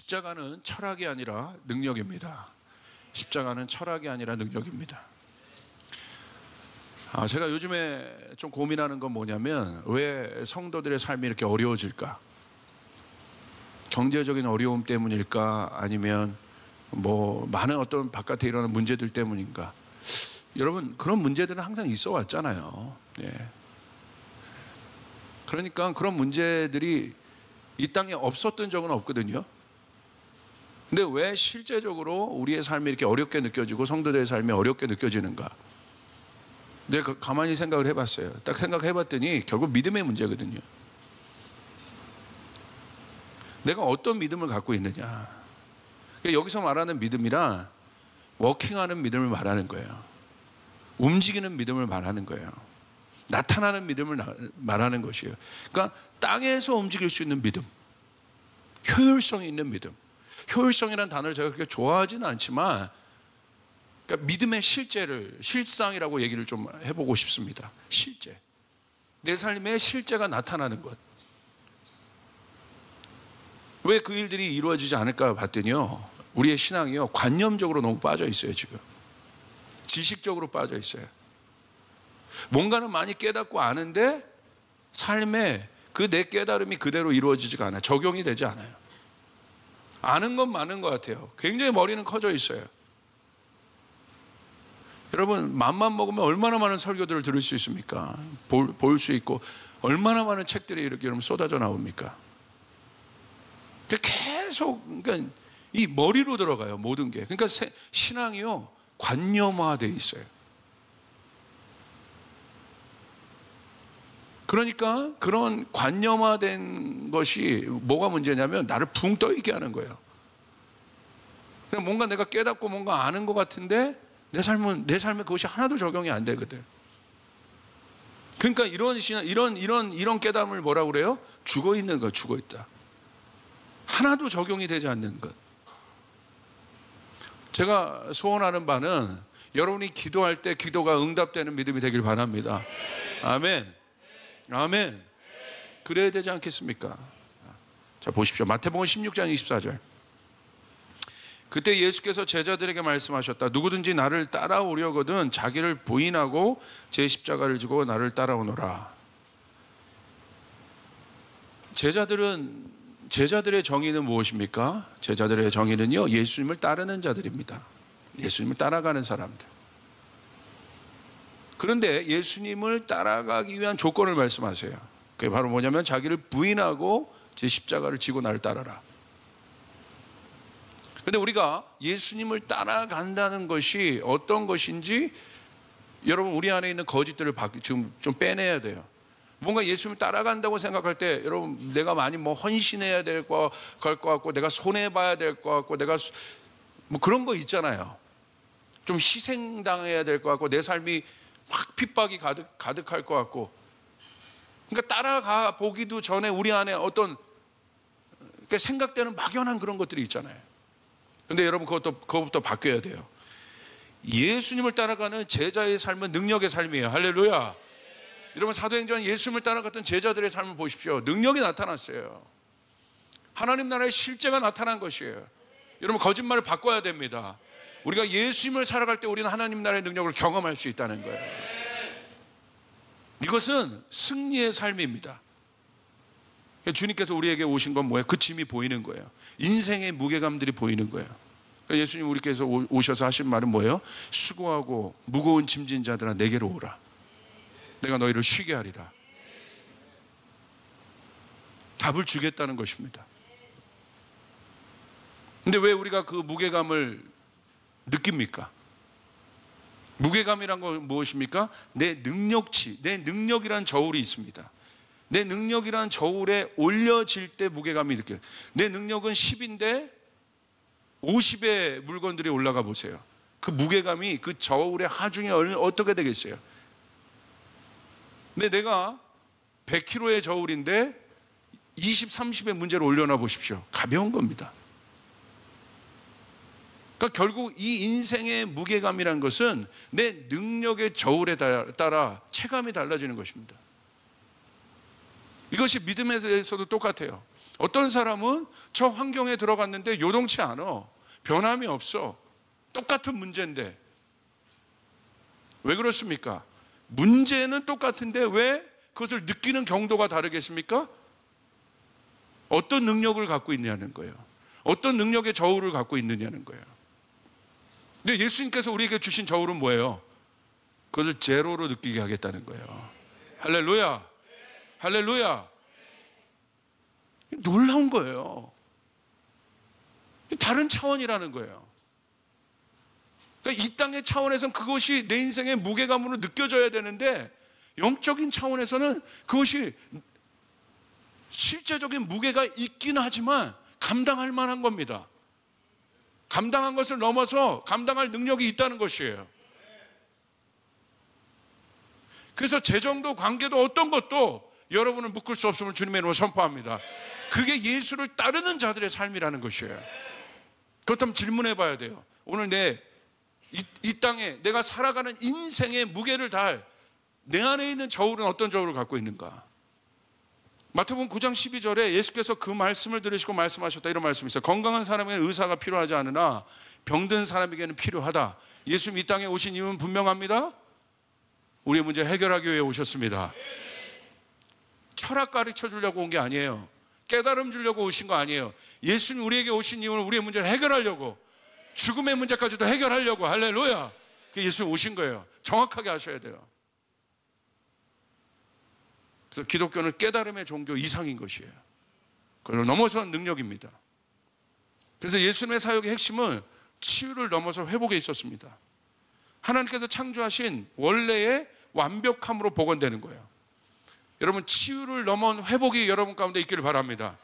십자가는 철학이 아니라 능력입니다. 십자가는 철학이 아니라 능력입니다. 제가 요즘에 좀 고민하는 건 뭐냐면, 왜 성도들의 삶이 이렇게 어려워질까? 경제적인 어려움 때문일까? 아니면 뭐 많은 어떤 바깥에 일어나는 문제들 때문인가? 여러분, 그런 문제들은 항상 있어 왔잖아요. 예. 그러니까 그런 문제들이 이 땅에 없었던 적은 없거든요. 근데 왜 실제적으로 우리의 삶이 이렇게 어렵게 느껴지고 성도들의 삶이 어렵게 느껴지는가? 내가 가만히 생각을 해봤어요. 딱 생각해봤더니 결국 믿음의 문제거든요. 내가 어떤 믿음을 갖고 있느냐. 여기서 말하는 믿음이란 워킹하는 믿음을 말하는 거예요. 움직이는 믿음을 말하는 거예요. 나타나는 믿음을 말하는 것이에요. 그러니까 땅에서 움직일 수 있는 믿음, 효율성이 있는 믿음. 효율성이라는 단어를 제가 그렇게 좋아하지는 않지만, 그러니까 믿음의 실상이라고 얘기를 좀 해보고 싶습니다. 실제. 내 삶의 실제가 나타나는 것. 왜 그 일들이 이루어지지 않을까 봤더니요, 우리의 신앙이요, 관념적으로 너무 빠져 있어요. 지금 지식적으로 빠져 있어요. 뭔가는 많이 깨닫고 아는데 삶에 그 내 깨달음이 그대로 이루어지지가 않아요. 적용이 되지 않아요. 아는 건 많은 것 같아요. 굉장히 머리는 커져 있어요. 여러분, 맘만 먹으면 얼마나 많은 설교들을 들을 수 있습니까? 볼 수 있고 얼마나 많은 책들이 이렇게 여러분 쏟아져 나옵니까? 계속, 그러니까 이 머리로 들어가요, 모든 게. 그러니까 신앙이요, 관념화되어 있어요. 그러니까 그런 관념화된 것이 뭐가 문제냐면, 나를 붕 떠 있게 하는 거예요. 그냥 뭔가 내가 깨닫고 뭔가 아는 것 같은데 내 삶에 그것이 하나도 적용이 안 되거든. 그러니까 이런 깨달음을 뭐라고 그래요? 죽어 있는 거, 죽어 있다. 하나도 적용이 되지 않는 것. 제가 소원하는 바는 여러분이 기도할 때 기도가 응답되는 믿음이 되길 바랍니다. 아멘. 아멘. 그래야 되지 않겠습니까? 자, 보십시오. 마태복음 16장 24절. 그때 예수께서 제자들에게 말씀하셨다. 누구든지 나를 따라오려거든 자기를 부인하고 제 십자가를 지고 나를 따라오너라. 제자들의 정의는 무엇입니까? 제자들의 정의는요, 예수님을 따르는 자들입니다. 예수님을 따라가는 사람들. 그런데 예수님을 따라가기 위한 조건을 말씀하세요. 그게 바로 뭐냐면, 자기를 부인하고 제 십자가를 지고 나를 따라라. 그런데 우리가 예수님을 따라간다는 것이 어떤 것인지, 여러분, 우리 안에 있는 거짓들을 지금 좀 빼내야 돼요. 뭔가 예수님을 따라간다고 생각할 때, 여러분, 내가 많이 뭐 헌신해야 될 것 같고, 내가 손해봐야 될 것 같고, 내가 뭐 그런 거 있잖아요. 좀 희생당해야 될 것 같고, 내 삶이 확 핍박이 가득할 것 같고. 그러니까 따라가 보기도 전에 우리 안에 어떤 생각되는 막연한 그런 것들이 있잖아요. 그런데 여러분, 그것부터 바뀌어야 돼요. 예수님을 따라가는 제자의 삶은 능력의 삶이에요. 할렐루야. 여러분, 사도행전 예수님을 따라갔던 제자들의 삶을 보십시오. 능력이 나타났어요. 하나님 나라의 실제가 나타난 것이에요. 여러분, 거짓말을 바꿔야 됩니다. 우리가 예수님을 살아갈 때 우리는 하나님 나라의 능력을 경험할 수 있다는 거예요. 이것은 승리의 삶입니다. 주님께서 우리에게 오신 건 뭐예요? 그 짐이 보이는 거예요. 인생의 무게감들이 보이는 거예요. 예수님 우리께서 오셔서 하신 말은 뭐예요? 수고하고 무거운 짐진 자들아 내게로 오라. 내가 너희를 쉬게 하리라. 답을 주겠다는 것입니다. 근데 왜 우리가 그 무게감을 느낍니까? 무게감이란 건 무엇입니까? 내 능력치, 내 능력이란 저울이 있습니다. 내 능력이란 저울에 올려질 때 무게감이 느껴요. 내 능력은 10인데 50의 물건들이 올라가 보세요. 그 무게감이 그 저울의 하중에 어떻게 되겠어요? 근데 내가 100kg의 저울인데 20, 30의 문제를 올려놔 보십시오. 가벼운 겁니다. 그러니까 결국 이 인생의 무게감이란 것은 내 능력의 저울에 따라 체감이 달라지는 것입니다. 이것이 믿음에 대해서도 똑같아요. 어떤 사람은 저 환경에 들어갔는데 요동치 않아. 변함이 없어. 똑같은 문제인데. 왜 그렇습니까? 문제는 똑같은데 왜 그것을 느끼는 경도가 다르겠습니까? 어떤 능력을 갖고 있느냐는 거예요. 어떤 능력의 저울을 갖고 있느냐는 거예요. 근데 예수님께서 우리에게 주신 저울은 뭐예요? 그것을 제로로 느끼게 하겠다는 거예요. 할렐루야. 할렐루야. 놀라운 거예요. 다른 차원이라는 거예요. 그러니까 이 땅의 차원에서는 그것이 내 인생의 무게감으로 느껴져야 되는데, 영적인 차원에서는 그것이 실제적인 무게가 있긴 하지만 감당할 만한 겁니다. 감당한 것을 넘어서 감당할 능력이 있다는 것이에요. 그래서 재정도 관계도 어떤 것도 여러분을 묶을 수 없음을 주님의 이름으로 선포합니다. 그게 예수를 따르는 자들의 삶이라는 것이에요. 그렇다면 질문해 봐야 돼요. 오늘 이 땅에 내가 살아가는 인생의 무게를 다할 내 안에 있는 저울은 어떤 저울을 갖고 있는가? 마태복음 9장 12절에 예수께서 그 말씀을 들으시고 말씀하셨다, 이런 말씀이 있어요. 건강한 사람에게는 의사가 필요하지 않으나 병든 사람에게는 필요하다. 예수님 이 땅에 오신 이유는 분명합니다. 우리의 문제를 해결하기 위해 오셨습니다. 철학 가르쳐 주려고 온 게 아니에요. 깨달음 주려고 오신 거 아니에요. 예수님 우리에게 오신 이유는 우리의 문제를 해결하려고, 죽음의 문제까지도 해결하려고. 할렐루야. 그게 예수님 오신 거예요. 정확하게 아셔야 돼요. 그래서 기독교는 깨달음의 종교 이상인 것이에요. 그걸 넘어선 능력입니다. 그래서 예수님의 사역의 핵심은 치유를 넘어서 회복에 있었습니다. 하나님께서 창조하신 원래의 완벽함으로 복원되는 거예요. 여러분, 치유를 넘은 회복이 여러분 가운데 있기를 바랍니다.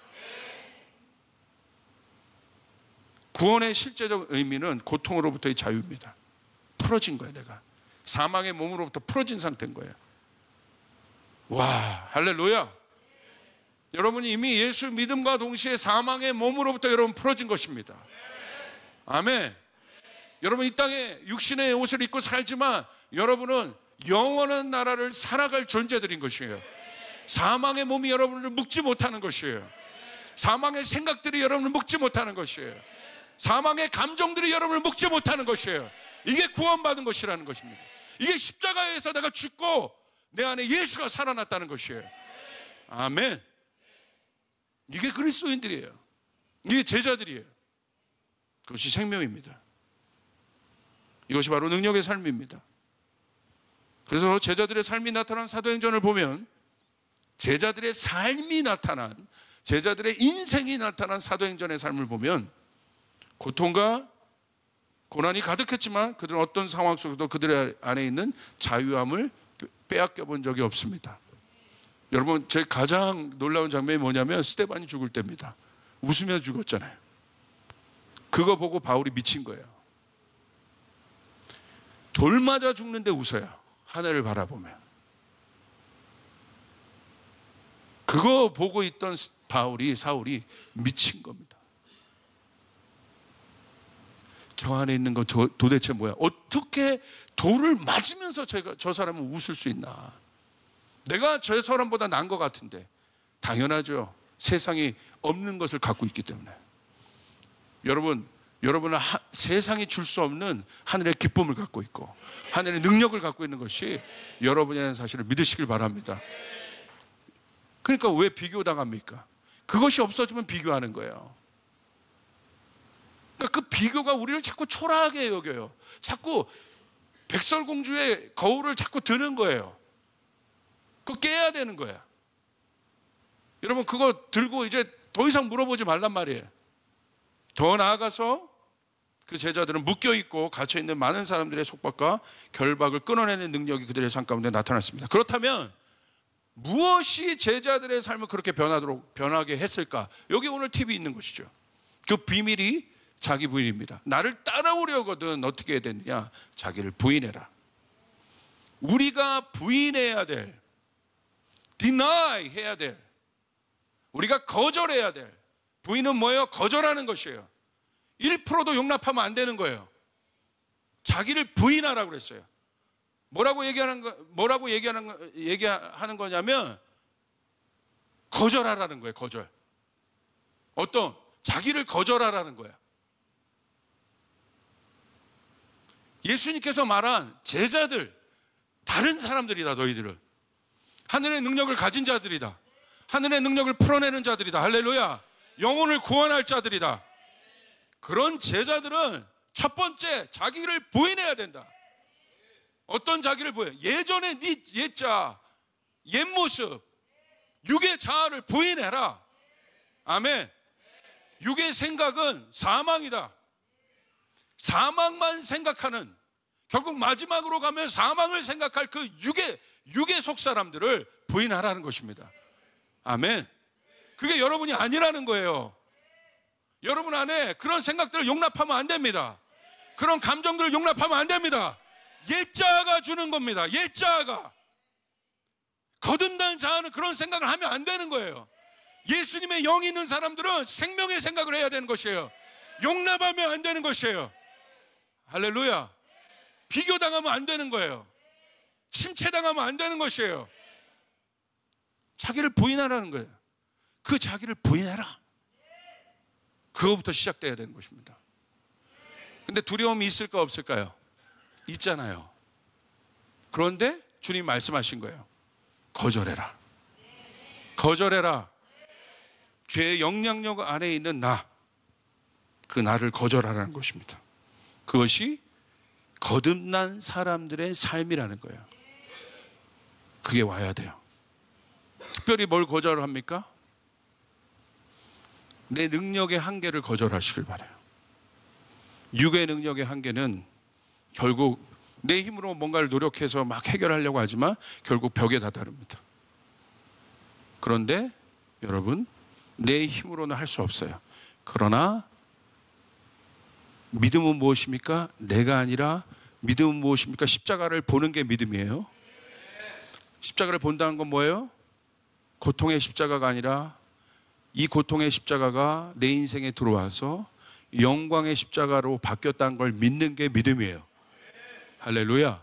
구원의 실제적 의미는 고통으로부터의 자유입니다. 풀어진 거예요. 내가 사망의 몸으로부터 풀어진 상태인 거예요. 와, 할렐루야. 여러분이 이미 예수 믿음과 동시에 사망의 몸으로부터 여러분 풀어진 것입니다. 아멘. 여러분 이 땅에 육신의 옷을 입고 살지만 여러분은 영원한 나라를 살아갈 존재들인 것이에요. 사망의 몸이 여러분을 묶지 못하는 것이에요. 사망의 생각들이 여러분을 묶지 못하는 것이에요. 사망의 감정들이 여러분을 묶지 못하는 것이에요. 이게 구원받은 것이라는 것입니다. 이게 십자가에서 내가 죽고 내 안에 예수가 살아났다는 것이에요. 아멘. 이게 그리스도인들이에요. 이게 제자들이에요. 그것이 생명입니다. 이것이 바로 능력의 삶입니다. 그래서 제자들의 삶이 나타난 사도행전을 보면, 제자들의 삶이 나타난, 제자들의 인생이 나타난 사도행전의 삶을 보면 고통과 고난이 가득했지만 그들은 어떤 상황 속에도 그들의 안에 있는 자유함을 빼앗겨 본 적이 없습니다. 여러분, 제 가장 놀라운 장면이 뭐냐면 스데반이 죽을 때입니다. 웃으며 죽었잖아요. 그거 보고 바울이 미친 거예요. 돌 맞아 죽는데 웃어요. 하늘을 바라보며. 그거 보고 있던 사울이 미친 겁니다. 저 안에 있는 거 도대체 뭐야? 어떻게 돌을 맞으면서 저 사람은 웃을 수 있나? 내가 저 사람보다 나은 것 같은데. 당연하죠. 세상이 없는 것을 갖고 있기 때문에. 여러분은 세상이 줄 수 없는 하늘의 기쁨을 갖고 있고 하늘의 능력을 갖고 있는 것이 여러분이라는 사실을 믿으시길 바랍니다. 그러니까 왜 비교당합니까? 그것이 없어지면 비교하는 거예요. 그러니까 그 비교가 우리를 자꾸 초라하게 여겨요. 자꾸 백설공주의 거울을 자꾸 드는 거예요. 그거 깨야 되는 거야. 여러분, 그거 들고 이제 더 이상 물어보지 말란 말이에요. 더 나아가서 그 제자들은 묶여있고 갇혀있는 많은 사람들의 속박과 결박을 끊어내는 능력이 그들의 삶 가운데 나타났습니다. 그렇다면 무엇이 제자들의 삶을 그렇게 변하게 했을까? 여기 오늘 팁이 있는 것이죠. 그 비밀이 자기 부인입니다. 나를 따라오려거든 어떻게 해야 되느냐? 자기를 부인해라. 우리가 부인해야 될, deny 해야 될, 우리가 거절해야 될, 부인은 뭐예요? 거절하는 것이에요. 1%도 용납하면 안 되는 거예요. 자기를 부인하라고 그랬어요. 뭐라고 얘기하는 거냐면 거절하라는 거예요. 거절. 어떤 자기를 거절하라는 거야. 예수님께서 말한 제자들, 다른 사람들이다. 너희들은 하늘의 능력을 가진 자들이다. 하늘의 능력을 풀어내는 자들이다. 할렐루야. 영혼을 구원할 자들이다. 그런 제자들은 첫 번째 자기를 부인해야 된다. 어떤 자기를 부인? 예전에 네 옛자, 옛 모습, 육의 자아를 부인해라. 아멘. 육의 생각은 사망이다. 사망만 생각하는, 결국 마지막으로 가면 사망을 생각할 그 육의 속 사람들을 부인하라는 것입니다. 아멘. 그게 여러분이 아니라는 거예요. 여러분 안에 그런 생각들을 용납하면 안 됩니다. 그런 감정들을 용납하면 안 됩니다. 옛자아가 주는 겁니다. 옛자아가. 거듭난 자아는 그런 생각을 하면 안 되는 거예요. 예수님의 영이 있는 사람들은 생명의 생각을 해야 되는 것이에요. 용납하면 안 되는 것이에요. 할렐루야. 비교당하면 안 되는 거예요. 침체당하면 안 되는 것이에요. 자기를 부인하라는 거예요. 그 자기를 부인해라. 그거부터 시작돼야 되는 것입니다. 근데 두려움이 있을까 없을까요? 있잖아요. 그런데 주님 말씀하신 거예요. 거절해라. 거절해라. 죄의 영향력 안에 있는 나, 그 나를 거절하라는 것입니다. 그것이 거듭난 사람들의 삶이라는 거예요. 그게 와야 돼요. 특별히 뭘 거절을 합니까? 내 능력의 한계를 거절하시길 바라요. 육의 능력의 한계는 결국 내 힘으로 뭔가를 노력해서 막 해결하려고 하지만 결국 벽에 다다릅니다. 그런데 여러분, 내 힘으로는 할 수 없어요. 그러나 믿음은 무엇입니까? 내가 아니라 믿음은 무엇입니까? 십자가를 보는 게 믿음이에요. 십자가를 본다는 건 뭐예요? 고통의 십자가가 아니라 이 고통의 십자가가 내 인생에 들어와서 영광의 십자가로 바뀌었다는 걸 믿는 게 믿음이에요. 할렐루야.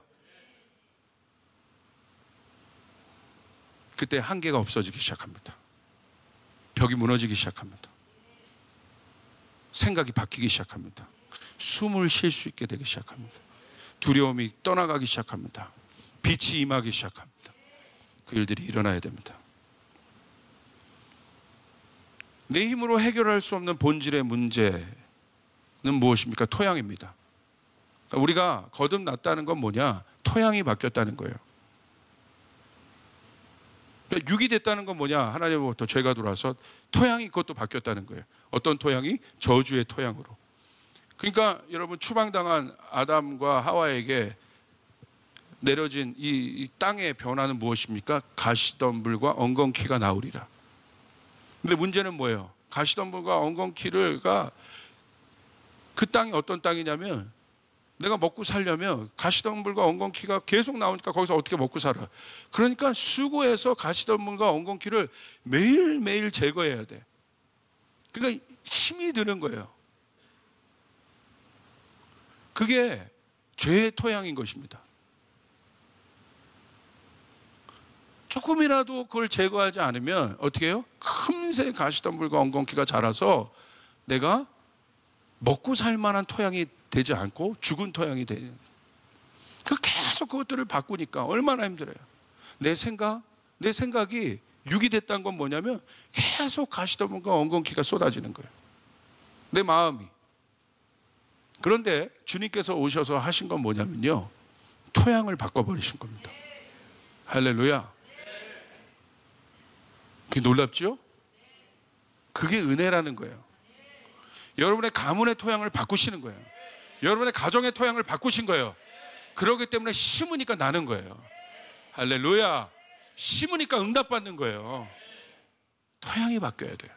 그때 한계가 없어지기 시작합니다. 벽이 무너지기 시작합니다. 생각이 바뀌기 시작합니다. 숨을 쉴 수 있게 되기 시작합니다. 두려움이 떠나가기 시작합니다. 빛이 임하기 시작합니다. 그 일들이 일어나야 됩니다. 내 힘으로 해결할 수 없는 본질의 문제는 무엇입니까? 토양입니다. 우리가 거듭났다는 건 뭐냐? 토양이 바뀌었다는 거예요. 그러니까 육이 됐다는 건 뭐냐? 하나님으로부터 죄가 들어와서 토양이 그것도 바뀌었다는 거예요. 어떤 토양이? 저주의 토양으로. 그러니까 여러분, 추방당한 아담과 하와에게 내려진 이 땅의 변화는 무엇입니까? 가시덤불과 엉겅퀴가 나오리라. 근데 문제는 뭐예요? 가시덤불과 엉겅퀴가 그 땅이 어떤 땅이냐면, 내가 먹고 살려면 가시덤불과 엉겅퀴가 계속 나오니까 거기서 어떻게 먹고 살아? 그러니까 수고해서 가시덤불과 엉겅퀴를 매일매일 제거해야 돼. 그러니까 힘이 드는 거예요. 그게 죄의 토양인 것입니다. 조금이라도 그걸 제거하지 않으면 어떻게 해요? 금세 가시덤불과 엉겅퀴가 자라서 내가 먹고 살 만한 토양이 되지 않고 죽은 토양이 되는. 계속 그것들을 바꾸니까 얼마나 힘들어요. 내 생각이 육이 됐다는 건 뭐냐면 계속 가시덤불과 엉겅퀴가 쏟아지는 거예요. 내 마음이. 그런데 주님께서 오셔서 하신 건 뭐냐면요, 토양을 바꿔버리신 겁니다. 할렐루야. 그게 놀랍죠? 그게 은혜라는 거예요. 여러분의 가문의 토양을 바꾸시는 거예요. 여러분의 가정의 토양을 바꾸신 거예요. 그러기 때문에 심으니까 나는 거예요. 할렐루야. 심으니까 응답받는 거예요. 토양이 바뀌어야 돼요.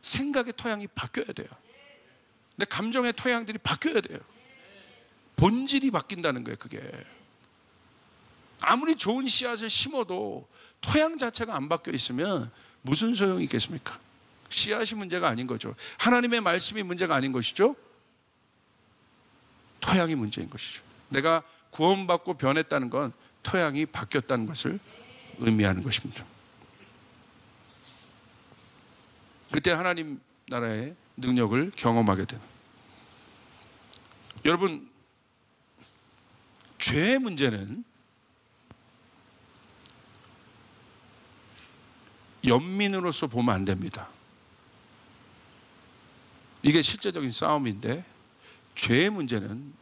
생각의 토양이 바뀌어야 돼요. 내 감정의 토양들이 바뀌어야 돼요. 본질이 바뀐다는 거예요. 그게 아무리 좋은 씨앗을 심어도 토양 자체가 안 바뀌어 있으면 무슨 소용이 있겠습니까? 씨앗이 문제가 아닌 거죠. 하나님의 말씀이 문제가 아닌 것이죠. 토양이 문제인 것이죠. 내가 구원받고 변했다는 건 토양이 바뀌었다는 것을 의미하는 것입니다. 그때 하나님 나라의 능력을 경험하게 되는. 여러분, 죄의 문제는 연민으로서 보면 안 됩니다. 이게 실제적인 싸움인데, 죄의 문제는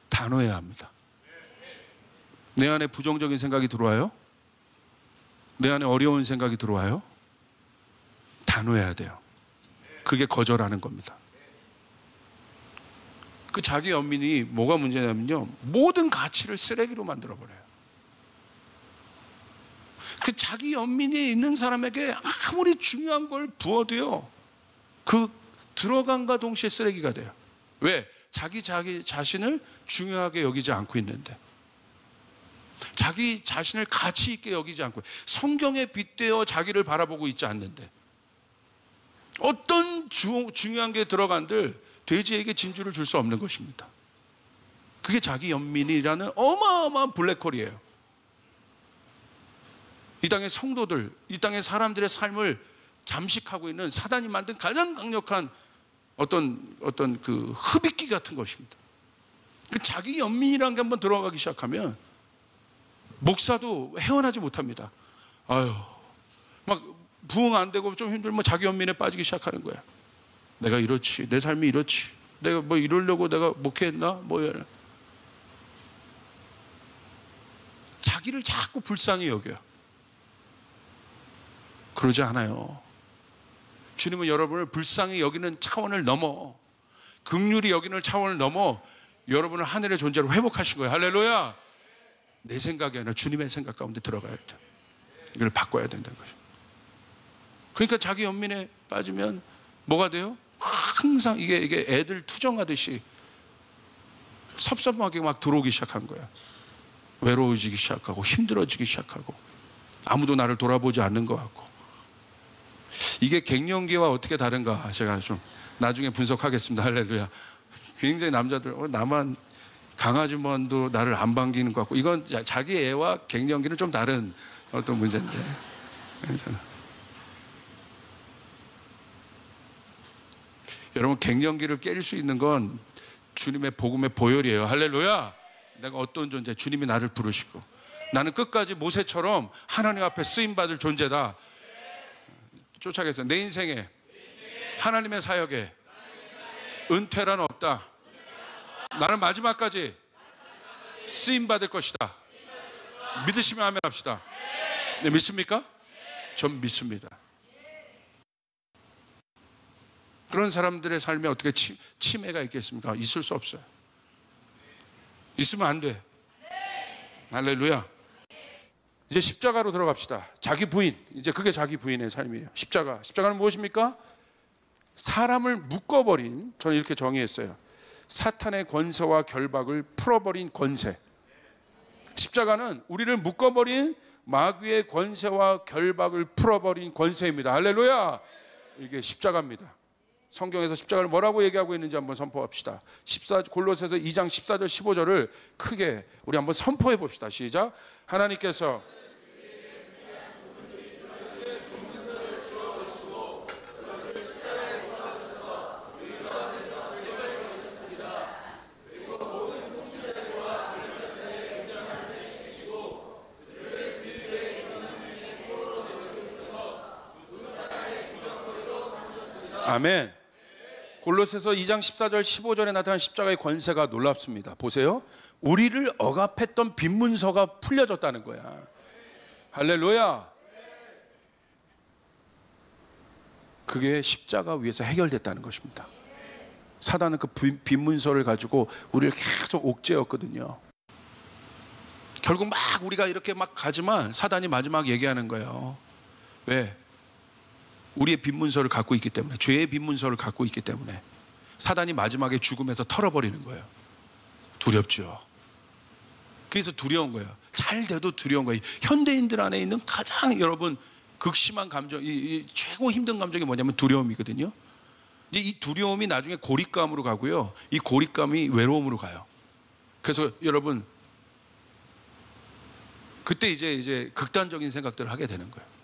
단호해야 합니다. 내 안에 부정적인 생각이 들어와요? 내 안에 어려운 생각이 들어와요? 단호해야 돼요. 그게 거절하는 겁니다. 그 자기 연민이 뭐가 문제냐면요, 모든 가치를 쓰레기로 만들어버려요. 그 자기 연민이 있는 사람에게 아무리 중요한 걸 부어도요, 그 들어간과 동시에 쓰레기가 돼요. 왜? 자기 자신을 중요하게 여기지 않고 있는데, 자기 자신을 가치 있게 여기지 않고, 성경에 빗대어 자기를 바라보고 있지 않는데, 어떤 중요한 게 들어간들 돼지에게 진주를 줄 수 없는 것입니다. 그게 자기 연민이라는 어마어마한 블랙홀이에요. 이 땅의 성도들, 이 땅의 사람들의 삶을 잠식하고 있는 사단이 만든 가장 강력한 어떤 그 흡입기 같은 것입니다. 그 자기 연민이라는 게 한번 들어가기 시작하면 목사도 헤어나지 못합니다. 아유, 막 부응 안 되고 좀 힘들면 자기 연민에 빠지기 시작하는 거야. 내가 이렇지, 내 삶이 이렇지, 내가 뭐 이러려고 내가 목회했나? 뭐야. 자기를 자꾸 불쌍히 여겨요. 그러지 않아요. 주님은 여러분을 불쌍히 여기는 차원을 넘어, 긍휼히 여기는 차원을 넘어 여러분을 하늘의 존재로 회복하신 거예요. 할렐루야. 내 생각이 아니라 주님의 생각 가운데 들어가야 돼. 이걸 바꿔야 된다는 거죠. 그러니까 자기 연민에 빠지면 뭐가 돼요? 항상 이게 애들 투정하듯이 섭섭하게 막 들어오기 시작한 거야. 외로워지기 시작하고 힘들어지기 시작하고 아무도 나를 돌아보지 않는 것 같고. 이게 갱년기와 어떻게 다른가 제가 좀 나중에 분석하겠습니다. 할렐루야. 굉장히 남자들 나만 강아지만도 나를 안 반기는 것 같고, 이건 자기 애와 갱년기는 좀 다른 어떤 문제인데, 여러분 갱년기를 깰 수 있는 건 주님의 복음의 보혈이에요. 할렐루야. 내가 어떤 존재, 주님이 나를 부르시고 나는 끝까지 모세처럼 하나님 앞에 쓰임받을 존재다. 쫓아가겠어요. 내 인생에 하나님의 사역에 은퇴란 없다. 나는 마지막까지 쓰임받을 것이다. 믿으시면 아멘 합시다. 네, 믿습니까? 전 믿습니다. 그런 사람들의 삶에 어떻게 치매가 있겠습니까? 있을 수 없어요. 있으면 안 돼. 할렐루야. 이제 십자가로 들어갑시다. 자기 부인, 이제 그게 자기 부인의 삶이에요. 십자가는 무엇입니까? 사람을 묶어버린, 저는 이렇게 정의했어요. 사탄의 권세와 결박을 풀어버린 권세. 십자가는 우리를 묶어버린 마귀의 권세와 결박을 풀어버린 권세입니다. 할렐루야. 이게 십자가입니다. 성경에서 십자가를 뭐라고 얘기하고 있는지 한번 선포합시다. 골로새서 2장 14절 15절을 크게 우리 한번 선포해 봅시다. 시작. 하나님께서 아멘. 골로새서 2장 14절 15절에 나타난 십자가의 권세가 놀랍습니다. 보세요. 우리를 억압했던 빈문서가 풀려졌다는 거야. 할렐루야. 그게 십자가 위에서 해결됐다는 것입니다. 사단은 그 빈문서를 가지고 우리를 계속 옥죄었거든요. 결국 막 우리가 이렇게 막 가지만 사단이 마지막 얘기하는 거예요. 왜? 우리의 빈문서를 갖고 있기 때문에, 죄의 빈문서를 갖고 있기 때문에 사단이 마지막에 죽음에서 털어버리는 거예요. 두렵죠. 그래서 두려운 거예요. 잘 돼도 두려운 거예요. 현대인들 안에 있는 가장 여러분 극심한 감정, 이 최고 힘든 감정이 뭐냐면 두려움이거든요. 이 두려움이 나중에 고립감으로 가고요. 이 고립감이 외로움으로 가요. 그래서 여러분 그때 이제 극단적인 생각들을 하게 되는 거예요.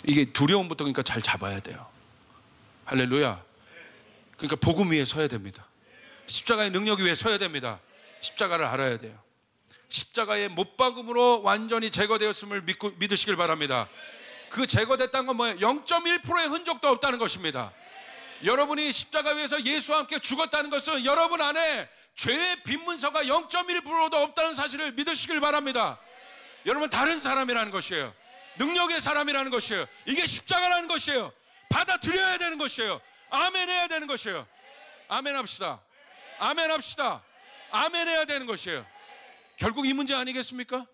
이게 두려움부터 그러니까 잘 잡아야 돼요. 할렐루야. 그러니까 복음 위에 서야 됩니다. 십자가의 능력 위에 서야 됩니다. 십자가를 알아야 돼요. 십자가의 못박음으로 완전히 제거되었음을 믿으시길 바랍니다. 그 제거됐다는 건 뭐예요? 0.1%의 흔적도 없다는 것입니다. 여러분이 십자가 위에서 예수와 함께 죽었다는 것은 여러분 안에 죄의 빈문서가 0.1%도 없다는 사실을 믿으시길 바랍니다. 여러분 다른 사람이라는 것이에요. 능력의 사람이라는 것이에요. 이게 십자가라는 것이에요. 받아들여야 되는 것이에요. 아멘 해야 되는 것이에요. 아멘 합시다. 아멘 합시다. 아멘 해야 되는 것이에요. 결국 이 문제 아니겠습니까?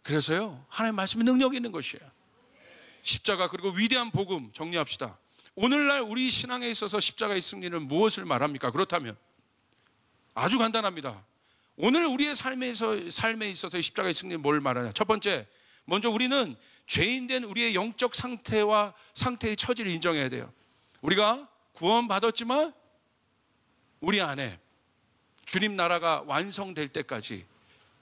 그래서요, 하나님의 말씀이 능력이 있는 것이에요. 십자가 그리고 위대한 복음 정리합시다. 오늘날 우리 신앙에 있어서 십자가의 승리는 무엇을 말합니까? 그렇다면 아주 간단합니다. 오늘 우리의 삶에 있어서 십자가의 승리는 뭘 말하냐? 첫 번째, 먼저 우리는 죄인된 우리의 영적 상태의 처지를 인정해야 돼요. 우리가 구원받았지만 우리 안에 주님 나라가 완성될 때까지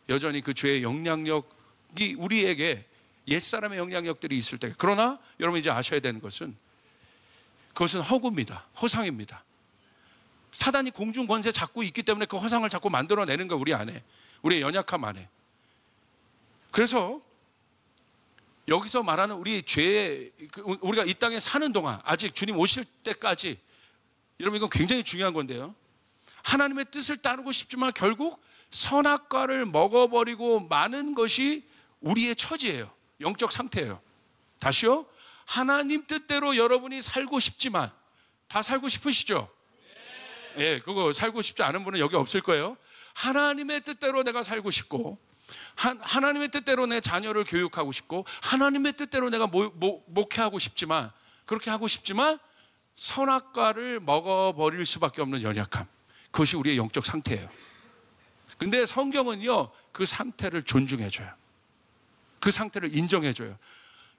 여전히 그 죄의 영향력이 우리에게 옛사람의 영향력들이 있을 때, 그러나 여러분 이제 아셔야 되는 것은 그것은 허구입니다. 허상입니다. 사단이 공중 권세 잡고 있기 때문에 그 허상을 자꾸 만들어내는 거예요. 우리 안에, 우리의 연약함 안에. 그래서 여기서 말하는 우리 죄의, 우리가 이 땅에 사는 동안 아직 주님 오실 때까지, 여러분 이건 굉장히 중요한 건데요, 하나님의 뜻을 따르고 싶지만 결국 선악과를 먹어버리고 마는 것이 우리의 처지예요. 영적 상태예요. 다시요, 하나님 뜻대로 여러분이 살고 싶지만, 다 살고 싶으시죠? 예, 그거 살고 싶지 않은 분은 여기 없을 거예요. 하나님의 뜻대로 내가 살고 싶고, 하나님의 뜻대로 내 자녀를 교육하고 싶고, 하나님의 뜻대로 내가 목회하고 싶지만, 그렇게 하고 싶지만 선악과를 먹어버릴 수밖에 없는 연약함, 그것이 우리의 영적 상태예요. 근데 성경은요, 그 상태를 존중해줘요. 그 상태를 인정해줘요.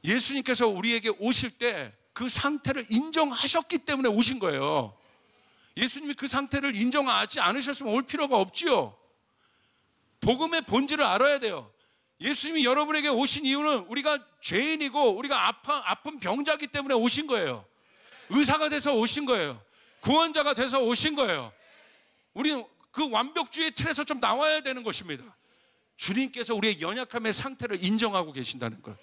예수님께서 우리에게 오실 때 그 상태를 인정하셨기 때문에 오신 거예요. 예수님이 그 상태를 인정하지 않으셨으면 올 필요가 없지요. 복음의 본질을 알아야 돼요. 예수님이 여러분에게 오신 이유는 우리가 죄인이고 우리가 아픈 병자이기 때문에 오신 거예요. 의사가 돼서 오신 거예요. 구원자가 돼서 오신 거예요. 우리는 그 완벽주의 틀에서 좀 나와야 되는 것입니다. 주님께서 우리의 연약함의 상태를 인정하고 계신다는 것.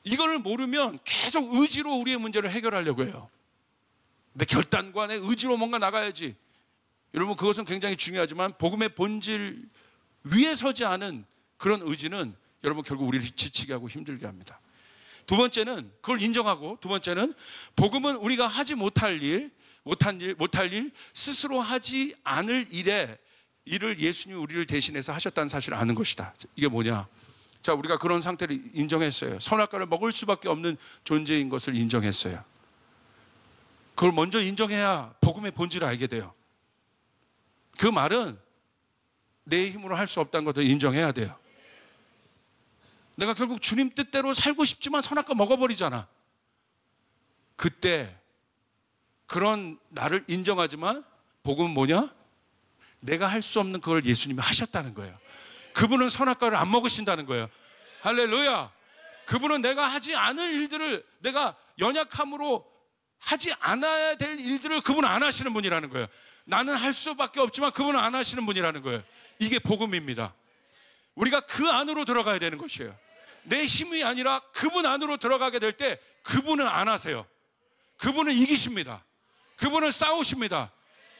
이거를 모르면 계속 의지로 우리의 문제를 해결하려고 해요. 내 결단과 내 의지로 뭔가 나가야지. 여러분 그것은 굉장히 중요하지만 복음의 본질 위에 서지 않은 그런 의지는 여러분 결국 우리를 지치게 하고 힘들게 합니다. 두 번째는 그걸 인정하고, 두 번째는 복음은 우리가 하지 못할 일, 스스로 하지 않을 일을 예수님이 우리를 대신해서 하셨다는 사실을 아는 것이다. 이게 뭐냐? 자, 우리가 그런 상태를 인정했어요. 선악과를 먹을 수밖에 없는 존재인 것을 인정했어요. 그걸 먼저 인정해야 복음의 본질을 알게 돼요. 그 말은 내 힘으로 할 수 없다는 것도 인정해야 돼요. 내가 결국 주님 뜻대로 살고 싶지만 선악과 먹어버리잖아. 그때 그런 나를 인정하지만 복음은 뭐냐? 내가 할 수 없는 그걸 예수님이 하셨다는 거예요. 그분은 선악과를 안 먹으신다는 거예요. 할렐루야. 그분은 내가 하지 않을 일들을, 내가 연약함으로 하지 않아야 될 일들을 그분은 안 하시는 분이라는 거예요. 나는 할 수밖에 없지만 그분은 안 하시는 분이라는 거예요. 이게 복음입니다. 우리가 그 안으로 들어가야 되는 것이에요. 내 힘이 아니라 그분 안으로 들어가게 될 때 그분은 안 하세요. 그분은 이기십니다. 그분은 싸우십니다.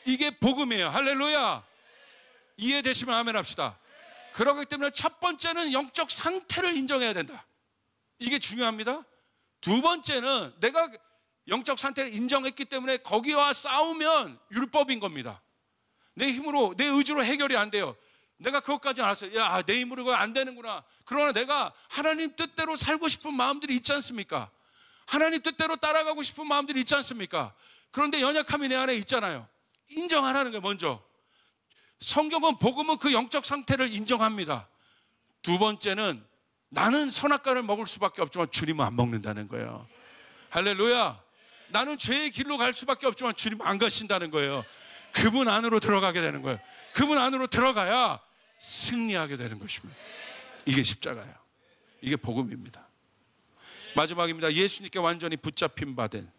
이게 복음이에요. 할렐루야. 이해되시면 아멘 합시다. 그렇기 때문에 첫 번째는 영적 상태를 인정해야 된다. 이게 중요합니다. 두 번째는 내가 영적 상태를 인정했기 때문에 거기와 싸우면 율법인 겁니다. 내 힘으로, 내 의지로 해결이 안 돼요. 내가 그것까지 알았어요. 야, 내 힘으로 이거 안 되는구나. 그러나 내가 하나님 뜻대로 살고 싶은 마음들이 있지 않습니까? 하나님 뜻대로 따라가고 싶은 마음들이 있지 않습니까? 그런데 연약함이 내 안에 있잖아요. 인정하라는 거예요. 먼저 성경은, 복음은 그 영적 상태를 인정합니다. 두 번째는 나는 선악과를 먹을 수밖에 없지만 주님은 안 먹는다는 거예요. 할렐루야. 나는 죄의 길로 갈 수밖에 없지만 주님은 안 가신다는 거예요. 그분 안으로 들어가게 되는 거예요. 그분 안으로 들어가야 승리하게 되는 것입니다. 이게 십자가예요. 이게 복음입니다. 마지막입니다. 예수님께 완전히 붙잡힌 바된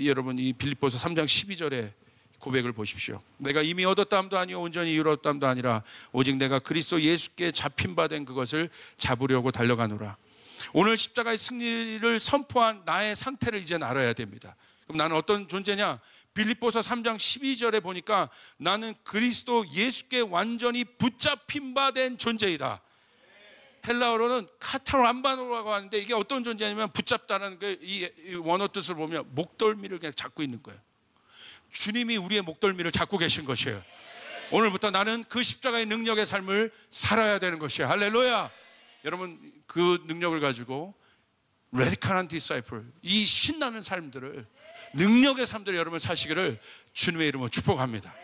여러분 이 빌립보서 3장 12절에 고백을 보십시오. 내가 이미 얻었다함도 아니요 온전히 이루었다함도 아니라 오직 내가 그리스도 예수께 잡힌 바 된 그것을 잡으려고 달려가노라. 오늘 십자가의 승리를 선포한 나의 상태를 이제 알아야 됩니다. 그럼 나는 어떤 존재냐? 빌립보서 3장 12절에 보니까 나는 그리스도 예수께 완전히 붙잡힌 바 된 존재이다. 헬라어로는 카타람바노라고 하는데 이게 어떤 존재냐면 붙잡다라는 이 원어 뜻을 보면 목덜미를 그냥 잡고 있는 거예요. 주님이 우리의 목덜미를 잡고 계신 것이에요. 오늘부터 나는 그 십자가의 능력의 삶을 살아야 되는 것이에요. 할렐루야. 여러분 그 능력을 가지고 레디컬한 디사이플, 이 신나는 삶들을, 능력의 삶들을 여러분 사시기를 주님의 이름으로 축복합니다.